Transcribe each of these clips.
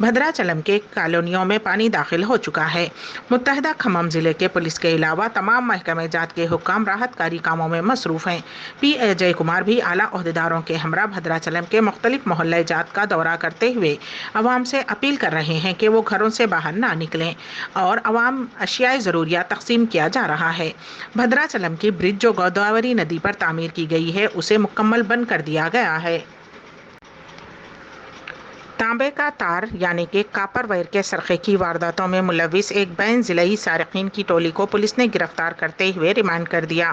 بھدراچلم کے کالونیوں میں پانی داخل ہو چکا ہے۔ متحدہ کھمم ضلع کے پولیس کے علاوہ تمام محکمہ جات کے حکام راحت کاری کاموں میں مصروف ہیں۔ پی اجے کمار بھی اعلیٰ عہدیداروں کے ہمراہ بھدراچلم کے مختلف محلہ جات کا دورہ کرتے ہوئے عوام سے اپیل کر رہے ہیں کہ وہ گھروں سے باہر نہ نکلیں اور عوام اشیاء ضروریات تقسیم کیا جا رہا ہے۔ بھدراچلم کی برج جو گوداوری ندی پر تعمیر کی گئی ہے اسے مکمل بند کر دیا گیا ہے۔ تانبے کا تار یعنی کہ کاپر وائر کے سرقے کی وارداتوں میں ملوث ایک بین ضلعی سارقین کی ٹولی کو پولیس نے گرفتار کرتے ہوئے ریمانڈ کر دیا۔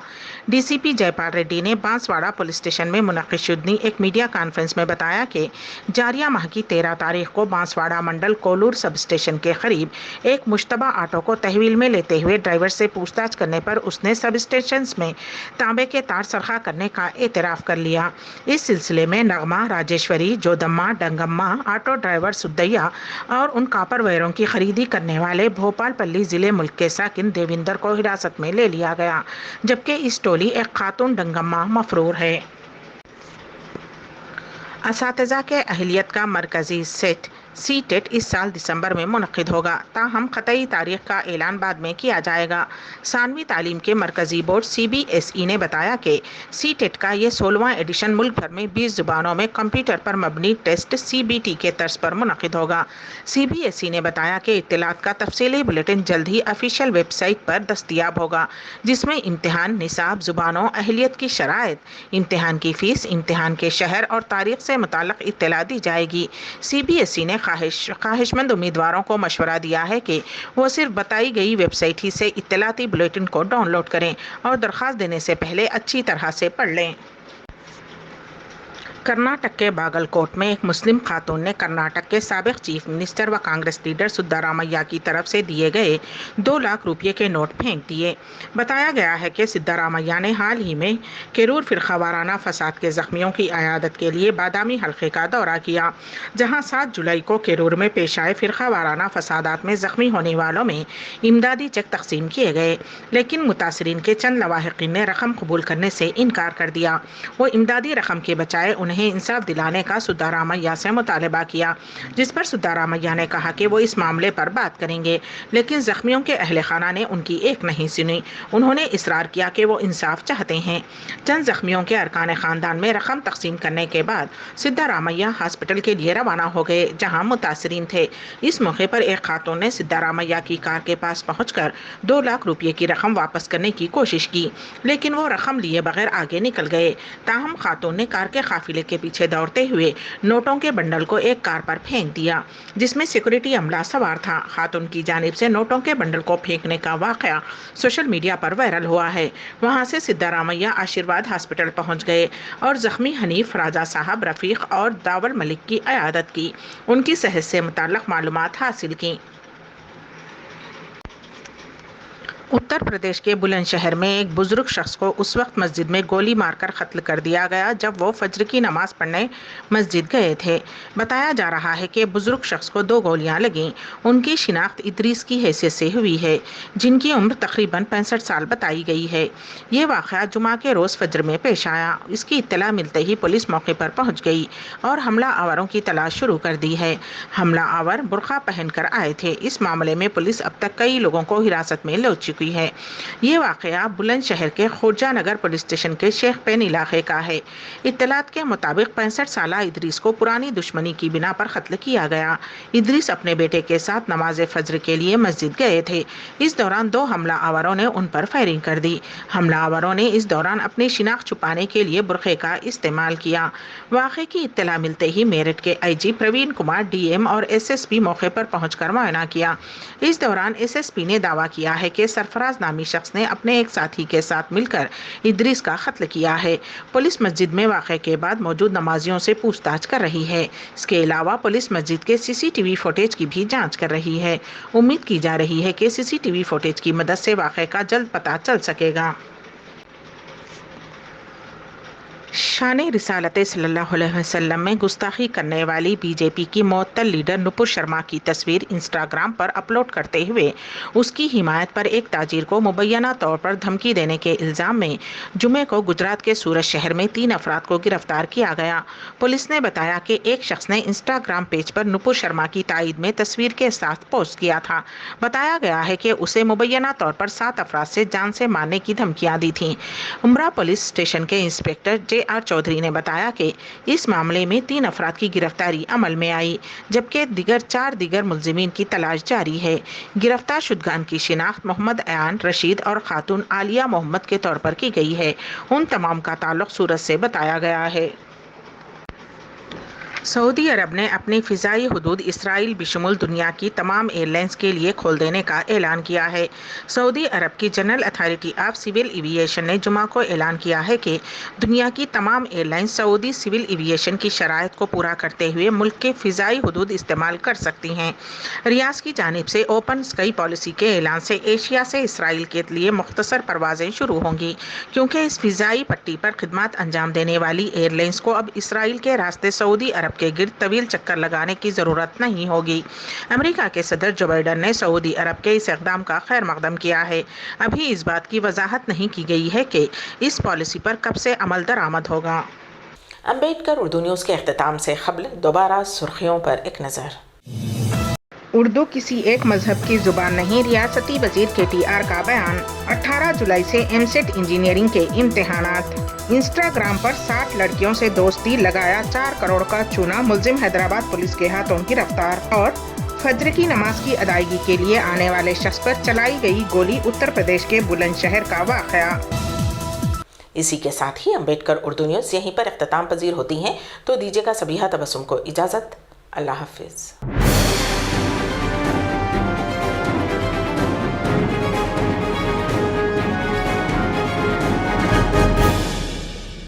ڈی سی پی جے پال ریڈی نے بانسواڑہ پولیس اسٹیشن میں منعقد شدنی ایک میڈیا کانفرنس میں بتایا کہ جاریہ ماہ کی 13 تاریخ کو بانسواڑہ منڈل کولور سب اسٹیشن کے قریب ایک مشتبہ آٹو کو تحویل میں لیتے ہوئے ڈرائیور سے پوچھ تاچھ کرنے پر اس نے سب اسٹیشن میں تانبے کے تار سرقہ کرنے کا اعتراف کر لیا۔ اس سلسلے میں نغمہ، راجیشوری، جودمہ، ڈنگمہ، آٹو ڈرائیور سدیا اور ان کاپر وائروں کی خریدی کرنے والے بھوپال پلی ضلع ملک کے ساکن دیویندر کو حراست میں لے لیا گیا، جبکہ اس ٹولی ایک خاتون ڈنگمہ مفرور ہے۔ اساتذہ کے اہلیت کا مرکزی سیٹ سی ٹیٹ اس سال دسمبر میں منعقد ہوگا، تاہم قطعی تاریخ کا اعلان بعد میں کیا جائے گا۔ ثانوی تعلیم کے مرکزی board C B S E نے بتایا کہ سی ٹیٹ کا یہ 16واں ایڈیشن ملک بھر میں 20 زبانوں میں کمپیوٹر پر مبنی ٹیسٹ سی بی ٹی کے طرز پر منعقد ہوگا۔ سی بی ایس ای نے بتایا کہ اطلاعات کا تفصیلی بلیٹن جلد ہی آفیشیل ویب سائٹ پر دستیاب ہوگا، جس میں امتحان، نصاب، زبانوں، اہلیت کی شرائط، امتحان کی فیس، امتحان کے شہر اور تاریخ سے متعلق اطلاع دی جائے گی۔ سی بی ایس ای نے خواہش مند امیدواروں کو مشورہ دیا ہے کہ وہ صرف بتائی گئی ویب سائٹ ہی سے اطلاعاتی بلیٹن کو ڈاؤن لوڈ کریں اور درخواست دینے سے پہلے اچھی طرح سے پڑھ لیں۔ کرناٹک کے باگل کوٹ میں ایک مسلم خاتون نے کرناٹک کے سابق چیف منسٹر و کانگریس لیڈر سدھارامیا کی طرف سے دیے گئے 2 لاکھ روپے کے نوٹ پھینک دیے۔ بتایا گیا ہے کہ سدھارامیا نے حال ہی میں کیرور فرقہ وارانہ فساد کے زخمیوں کی عیادت کے لیے بادامی حلقے کا دورہ کیا، جہاں 7 جولائی کو کیرور میں پیش آئے فرقہ وارانہ فسادات میں زخمی ہونے والوں میں امدادی چیک تقسیم کیے گئے، لیکن متاثرین کے چند لواحقین نے رقم قبول کرنے سے انکار کر دیا۔ وہ امدادی رقم کے بجائے انہیں انصاف دلانے کا سدھارامیا سے مطالبہ کیا، جس پر سدھارامیا نے کہا کہ وہ اس معاملے پر بات کریں گے، لیکن زخمیوں کے اہل خانہ نے ان کی ایک نہیں سنی۔ انہوں نے اصرار کیا کہ وہ انصاف چاہتے ہیں۔ چند زخمیوں کے ارکان خاندان میں رقم تقسیم کرنے کے بعد سدھارامیا ہاسپٹل کے لیے روانہ ہو گئے، جہاں متاثرین تھے۔ اس موقع پر ایک خاتون نے سدھارامیا کی کار کے پاس پہنچ کر 2 لاکھ روپے کی رقم واپس کرنے کی کوشش کی، لیکن وہ رقم لیے بغیر آگے نکل گئے۔ تاہم خاتون نے کار کے قافلے کے پیچھے دوڑتے ہوئے نوٹوں کے بنڈل کو ایک کار پر پھینک دیا، جس میں سیکورٹی عملہ سوار تھا۔ خاتون کی جانب سے نوٹوں کے بنڈل کو پھینکنے کا واقعہ سوشل میڈیا پر وائرل ہوا ہے۔ وہاں سے سدھارامیا آشیرواد ہاسپٹل پہنچ گئے اور زخمی حنیف، راجہ صاحب، رفیق اور داول ملک کی عیادت کی، ان کی صحت سے متعلق معلومات حاصل کی۔ اتر پردیش کے بلند شہر میں ایک بزرگ شخص کو اس وقت مسجد میں گولی مار کر قتل کر دیا گیا جب وہ فجر کی نماز پڑھنے مسجد گئے تھے۔ بتایا جا رہا ہے کہ بزرگ شخص کو 2 گولیاں لگیں۔ ان کی شناخت ادریس کی حیثیت سے ہوئی ہے، جن کی عمر تقریباً 65 سال بتائی گئی ہے۔ یہ واقعہ جمعہ کے روز فجر میں پیش آیا۔ اس کی اطلاع ملتے ہی پولیس موقع پر پہنچ گئی اور حملہ آوروں کی تلاش شروع کر دی ہے۔ حملہ آور برقع پہن کر آئے تھے۔ اس معاملے میں پولیس اب تک کئی لوگوں کو حراست میں لے چکی ہے۔ یہ واقعہ بلند شہر کے خورجہ نگر پولیس اسٹیشن کے شیخ پین علاقے کا ہے۔ اطلاعات کے مطابق 65 سالہ ادریس کو پرانی دشمنی کی بنا پر قتل کیا گیا۔ ادریس اپنے بیٹے کے ساتھ نماز فجر کے لیے مسجد گئے تھے۔ اس دوران 2 حملہ آوروں نے ان پر فائرنگ کر دی۔ حملہ آوروں نے اس دوران اپنی شناخت چھپانے کے لیے برقعے کا استعمال کیا۔ واقعے کی اطلاع ملتے ہی میرٹھ کے آئی جی پروین کمار، ڈی ایم اور ایس ایس پی موقع پر پہنچ کر معائنہ کیا۔ اس دوران ایس ایس پی نے دعویٰ کیا ہے کہ سرفراز نامی شخص نے اپنے ایک ساتھی کے ساتھ مل کر ادریس کا قتل کیا ہے۔ پولیس مسجد میں واقعے کے بعد موجود نمازیوں سے پوچھ تاچھ کر رہی ہے۔ اس کے علاوہ پولیس مسجد کے سی سی ٹی وی فوٹیج کی بھی جانچ کر رہی ہے۔ امید کی جا رہی ہے کہ سی سی ٹی وی فوٹیج کی مدد سے واقعے کا جلد پتہ چل سکے گا۔ شان رسالت صلی اللہ علیہ وسلم میں گستاخی کرنے والی بی جے پی کی معطل لیڈر نپور شرما کی تصویر انسٹاگرام پر اپلوڈ کرتے ہوئے اس کی حمایت پر ایک تاجر کو مبینہ طور پر دھمکی دینے کے الزام میں جمعے کو گجرات کے سورت شہر میں 3 افراد کو گرفتار کیا گیا۔ پولیس نے بتایا کہ ایک شخص نے انسٹاگرام پیج پر نپور شرما کی تائید میں تصویر کے ساتھ پوسٹ کیا تھا۔ بتایا گیا ہے کہ اسے مبینہ طور پر 7 افراد سے جان سے مارنے کی دھمکیاں دی تھیں۔ امرا پولیس اسٹیشن کے انسپکٹر JR چودھری نے بتایا کہ اس معاملے میں 3 افراد کی گرفتاری عمل میں آئی، جبکہ 4 دیگر ملزمین کی تلاش جاری ہے۔ گرفتار شدگان کی شناخت محمد ایان رشید اور خاتون عالیہ محمد کے طور پر کی گئی ہے۔ ان تمام کا تعلق سورت سے بتایا گیا ہے۔ سعودی عرب نے اپنی فضائی حدود اسرائیل بشمول دنیا کی تمام ایئر لائنز کے لیے کھول دینے کا اعلان کیا ہے۔ سعودی عرب کی general authority of civil aviation نے جمعہ کو اعلان کیا ہے کہ دنیا کی تمام ایئر لائنز سعودی سول ایویشن کی شرائط کو پورا کرتے ہوئے ملک کے فضائی حدود استعمال کر سکتی ہیں۔ ریاض کی جانب سے اوپن اسکائی پالیسی کے اعلان سے ایشیا سے اسرائیل کے لیے مختصر پروازیں شروع ہوں گی، کیونکہ اس فضائی پٹی پر خدمات انجام دینے والی ایئر لائنز کو اب اسرائیل کے راستے سعودی عرب کے گرد طویل چکر لگانے کی ضرورت نہیں ہوگی۔ امریکہ کے صدر جو بائیڈن نے سعودی عرب کے اس اقدام کا خیر مقدم کیا ہے۔ ابھی اس بات کی وضاحت نہیں کی گئی ہے کہ اس پالیسی پر کب سے عمل درآمد ہوگا۔ امبیڈکر اردو نیوز کے اختتام سے قبل دوبارہ سرخیوں پر ایک نظر۔ اردو کسی ایک مذہب کی زبان نہیں، ریاستی وزیر KTR کا بیان۔ 18 جولائی سے MSET انجینئرنگ کے امتحانات۔ انسٹاگرام پر 60 لڑکیوں سے دوستی، لگایا 4 کروڑ کا چونا، ملزم حیدرآباد پولیس کے ہاتھوں گرفتار۔ اور فجر کی نماز کی ادائیگی کے لیے آنے والے شخص پر چلائی گئی گولی، اتر پردیش کے بلند شہر کا واقعہ۔ اسی کے ساتھ ہی امبیڈکر اردو نیوز یہیں پر اختتام پذیر ہوتی ہیں، تو دیجیے گا سبیحہ تبسم کو اجازت۔ اللہ حافظ۔